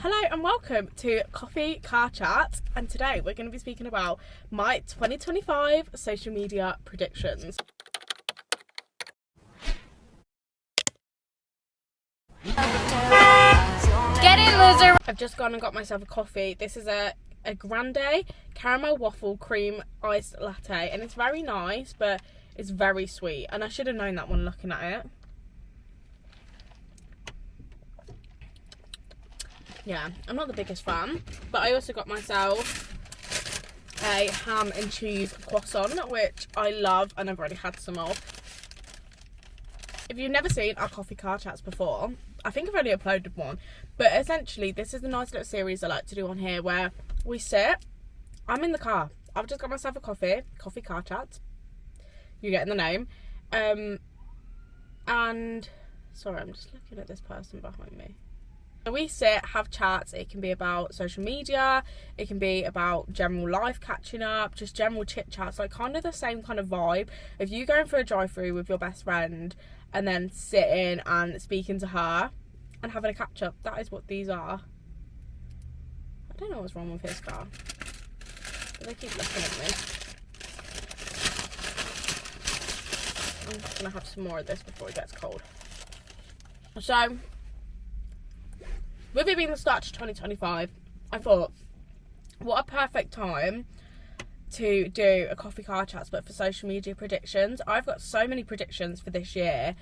Hello and welcome to Coffee Car Chat, and today we're going to be speaking about my 2025 social media predictions. Get in, loser! I've just gone and got myself a coffee. This is a grande caramel waffle cream iced latte, and it's very nice, but it's very sweet, and I should have known that when looking at it. Yeah, I'm not the biggest fan, but I also got myself a ham and cheese croissant, which I love and I've already had some of. If you've never seen our Coffee Car Chats before, I think I've only uploaded one, but essentially this is a nice little series I like to do on here where we sit, I'm in the car, I've just got myself a Coffee Car Chat, you're getting the name, and, sorry, I'm just looking at this person behind me. So we sit, have chats. It can be about social media, it can be about general life, catching up, just general chit chats, like kind of the same kind of vibe. If you going for a drive-through with your best friend and then sitting and speaking to her and having a catch up, that is what these are. I don't know what's wrong with his car, but they keep looking at me. I'm just gonna have some more of this before it gets cold. So, with it being the start to 2025, I thought, what a perfect time to do a Coffee Car Chats, but for social media predictions. I've got so many predictions for this year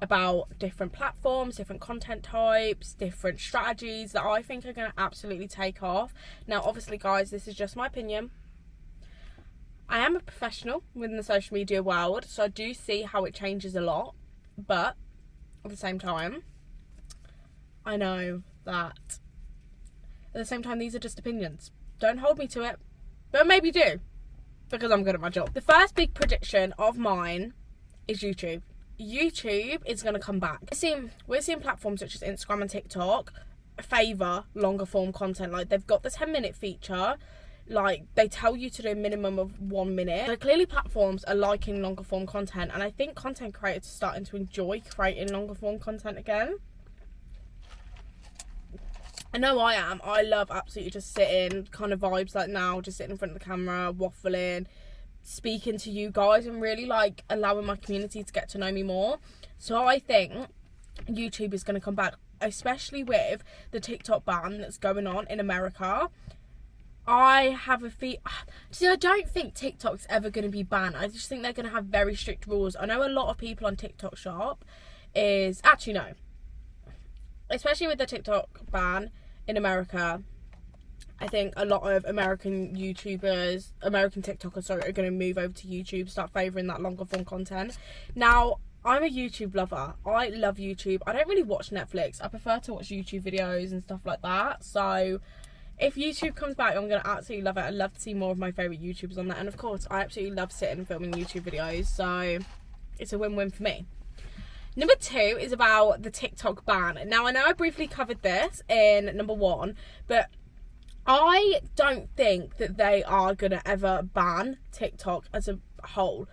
about different platforms, different content types, different strategies that I think are going to absolutely take off. Now, obviously, guys, this is just my opinion. I am a professional within the social media world, so I do see how it changes a lot, but at the same time, I know that at the same time these are just opinions. Don't hold me to it, but maybe do, because I'm good at my job. The first big prediction of mine is YouTube. YouTube is going to come back. We're seeing platforms such as Instagram and TikTok favour longer form content. Like, they've got the 10-minute feature, like they tell you to do a minimum of 1 minute. So clearly platforms are liking longer form content, and I think content creators are starting to enjoy creating longer form content again. I know I am. I love absolutely just sitting, kind of vibes like now, just sitting in front of the camera, waffling, speaking to you guys, and really like allowing my community to get to know me more. So I think YouTube is going to come back, especially with the TikTok ban that's going on in America. I have a I don't think TikTok's ever going to be banned. I just think they're going to have very strict rules. I know a lot of people on TikTok shop actually no. Especially with the TikTok ban in America, I think a lot of American TikTokers, are going to move over to YouTube, start favouring that longer form content. Now, I'm a YouTube lover. I love YouTube. I don't really watch Netflix. I prefer to watch YouTube videos and stuff like that. So, if YouTube comes back, I'm going to absolutely love it. I'd love to see more of my favourite YouTubers on that. And of course, I absolutely love sitting and filming YouTube videos. So, it's a win-win for me. Number 2 is about the TikTok ban. Now, I know I briefly covered this in number 1, but I don't think that they are going to ever ban TikTok as a whole.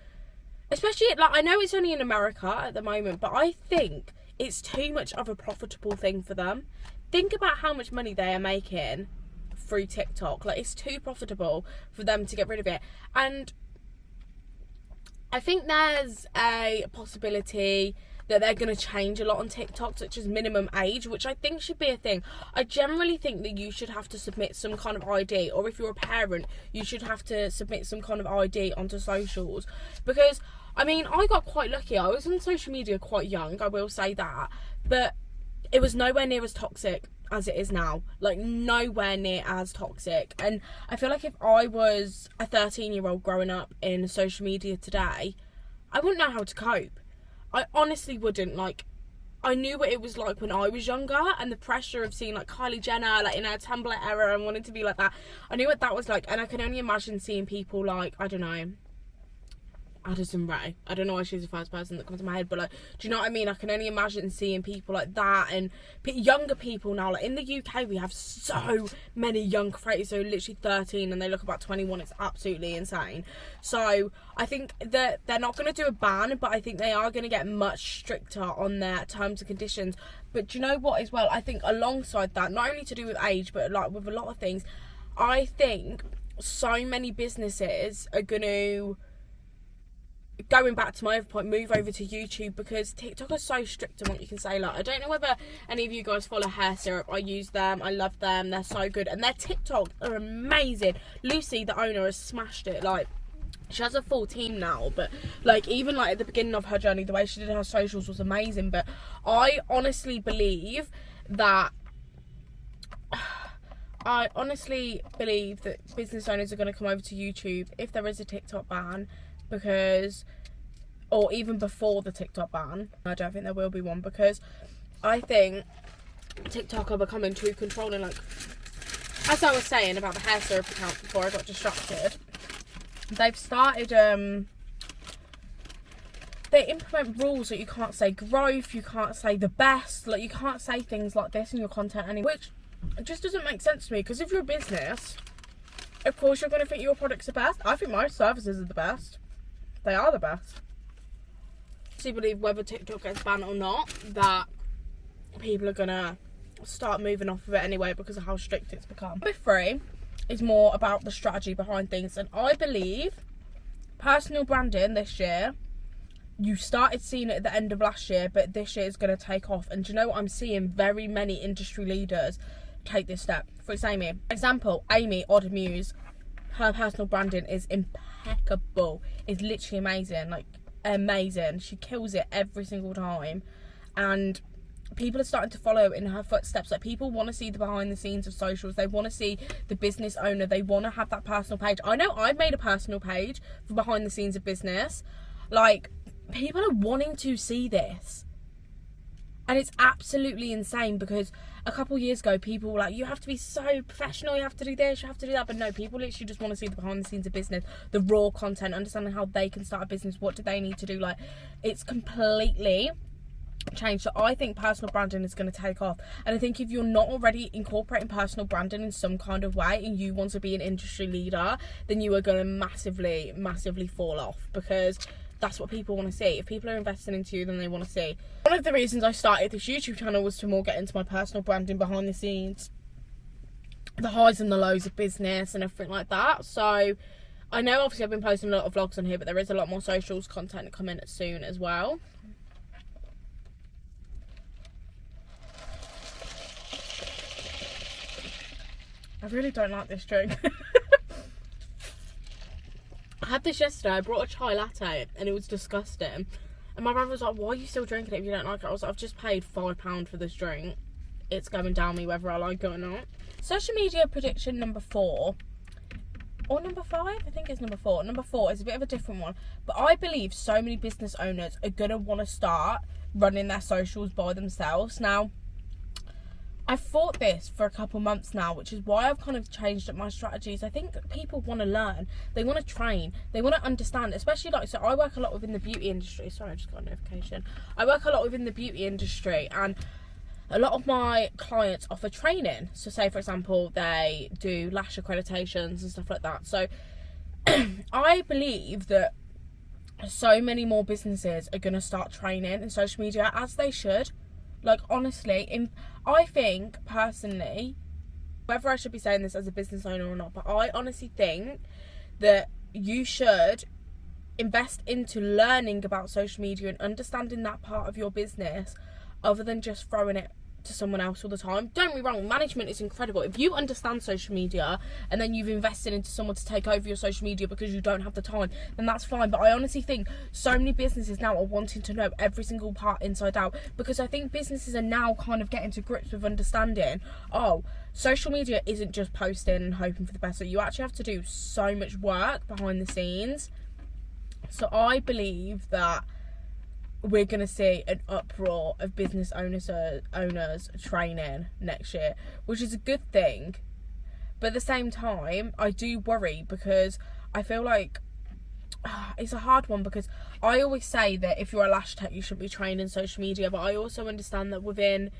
Especially, like, I know it's only in America at the moment, but I think it's too much of a profitable thing for them. Think about how much money they are making through TikTok. Like, it's too profitable for them to get rid of it. And I think there's a possibility that they're going to change a lot on TikTok, such as minimum age, which I think should be a thing. I generally think that you should have to submit some kind of ID, or if you're a parent, you should have to submit some kind of ID onto socials. Because, I mean, I got quite lucky. I was on social media quite young, I will say that, but it was nowhere near as toxic as it is now. Like, nowhere near as toxic. And I feel like if I was a 13-year-old growing up in social media today, I wouldn't know how to cope. I honestly wouldn't. Like, I knew what it was like when I was younger, and the pressure of seeing like Kylie Jenner, like in her Tumblr era, and wanting to be like that. I knew what that was like, and I can only imagine seeing people like, I don't know, Addison Rae. I don't know why she's the first person that comes to my head, but like, do you know what I mean? I can only imagine seeing people like that, and younger people now. Like in the UK, we have so many young creators who are literally 13 and they look about 21. It's absolutely insane. So I think that they're not going to do a ban, but I think they are going to get much stricter on their terms and conditions. But do you know what as well? I think alongside that, not only to do with age, but like with a lot of things, I think so many businesses are going to, going back to my other point, move over to YouTube, because TikTok is so strict on what you can say. Like, I don't know whether any of you guys follow Hair Syrup. I use them, I love them, they're so good, and their TikToks are amazing. Lucy, the owner, has smashed it. Like, she has a full team now, but like even like at the beginning of her journey, the way she did her socials was amazing. But I honestly believe that business owners are going to come over to YouTube if there is a TikTok ban, because, or even before the TikTok ban. I don't think there will be one, because I think TikTok are becoming too controlling. Like, as I was saying about the Hair Syrup account before I got distracted, they've started, they implement rules that you can't say growth, you can't say the best, like you can't say things like this in your content anymore, which just doesn't make sense to me. Because if you're a business, of course you're going to think your products are best. I think my services are the best. They are the best. I believe whether TikTok gets banned or not, that people are going to start moving off of it anyway because of how strict it's become. Number 3 is more about the strategy behind things, and I believe personal branding this year, you started seeing it at the end of last year, but this year is going to take off. And do you know what? I'm seeing very many industry leaders take this step. For example, Amy Oddmuse, her personal branding is impeccable. It's literally amazing, like amazing. She kills it every single time, and people are starting to follow in her footsteps. Like, people want to see the behind the scenes of socials, they want to see the business owner, they want to have that personal page. I know I've made a personal page for behind the scenes of business. Like, people are wanting to see this, and it's absolutely insane, because a couple years ago people were like, you have to be so professional, you have to do this, you have to do that. But no, people literally just want to see the behind the scenes of business, the raw content, understanding how they can start a business, what do they need to do. Like, it's completely changed. So I think personal branding is going to take off, and I think if you're not already incorporating personal branding in some kind of way and you want to be an industry leader, then you are going to massively fall off, because that's what people want to see. If people are investing into you, then they want to see. One of the reasons I started this YouTube channel was to more get into my personal branding, behind the scenes, the highs and the lows of business and everything like that. So I know obviously I've been posting a lot of vlogs on here, but there is a lot more socials content coming soon as well. I really don't like this drink. I had this yesterday. I brought a chai latte and it was disgusting. And my brother was like, why are you still drinking it if you don't like it? I was like, I've just paid £5 for this drink. It's going down me whether I like it or not. Social media prediction number 4. Or number 5? I think it's number 4. Number 4 is a bit of a different one. But I believe so many business owners are going to want to start running their socials by themselves. Now, I've thought this for a couple months now, which is why I've kind of changed up my strategies. I think people want to learn, they want to train, they want to understand, especially like, so I work a lot within the beauty industry. Sorry, I just got a notification. I work a lot within the beauty industry, and a lot of my clients offer training. So say, for example, they do lash accreditations and stuff like that. So I believe that so many more businesses are going to start training in social media, as they should. Like, honestly, I think, personally, whether I should be saying this as a business owner or not, but I honestly think that you should invest into learning about social media and understanding that part of your business, other than just throwing it to someone else all the time. Don't get me wrong, management is incredible. If you understand social media and then you've invested into someone to take over your social media because you don't have the time, then that's fine. But I honestly think so many businesses now are wanting to know every single part inside out, because I think businesses are now kind of getting to grips with understanding, oh, social media isn't just posting and hoping for the best. So you actually have to do so much work behind the scenes. So I believe that we're going to see an uproar of business owners training next year, which is a good thing. But at the same time, I do worry, because I feel like it's a hard one, because I always say that if you're a lash tech, you should be trained in social media, but I also understand that within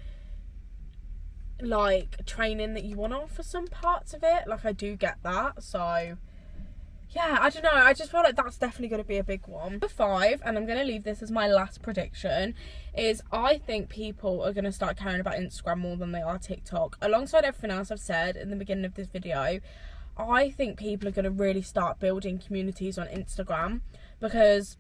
like training that you want to offer some parts of it, like I do get that. So yeah, I don't know, I just feel like that's definitely going to be a big one. Number 5, and I'm going to leave this as my last prediction, is I think people are going to start caring about Instagram more than they are TikTok. Alongside everything else I've said in the beginning of this video, I think people are going to really start building communities on Instagram, because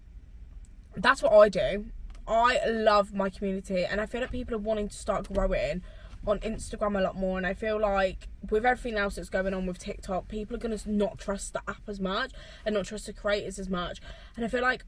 that's what I do. I love my community, and I feel like people are wanting to start growing on Instagram a lot more. And I feel like with everything else that's going on with TikTok, people are going to not trust the app as much and not trust the creators as much. And I feel like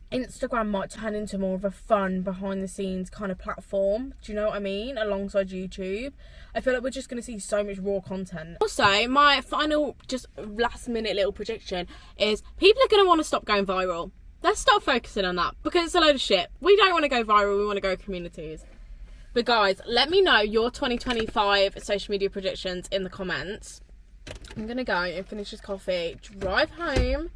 Instagram might turn into more of a fun, behind the scenes kind of platform, do you know what I mean, alongside YouTube. I feel like we're just going to see so much raw content. Also, my final, just last minute little prediction is people are going to want to stop going viral. Let's start focusing on that, because it's a load of shit. We don't want to go viral, we want to go communities. But guys, let me know your 2025 social media predictions in the comments. I'm going to go and finish this coffee, drive home,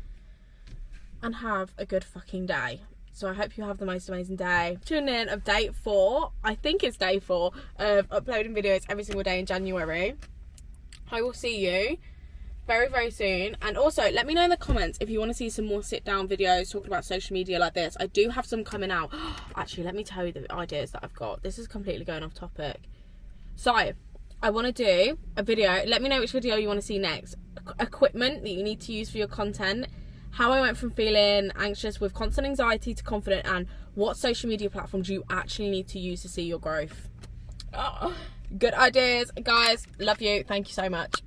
and have a good fucking day. So I hope you have the most amazing day. Tune in of day 4, I think it's day 4, of uploading videos every single day in January. I will see you very, very soon. And also, let me know in the comments if you want to see some more sit down videos talking about social media like this. I do have some coming out. Actually, let me tell you the ideas that I've got. This is completely going off topic. So I want to do a video. Let me know which video you want to see next. Equipment that you need to use for your content. How I went from feeling anxious with constant anxiety to confident, and what social media platforms you actually need to use to see your growth. Good ideas, guys. Love you. Thank you so much.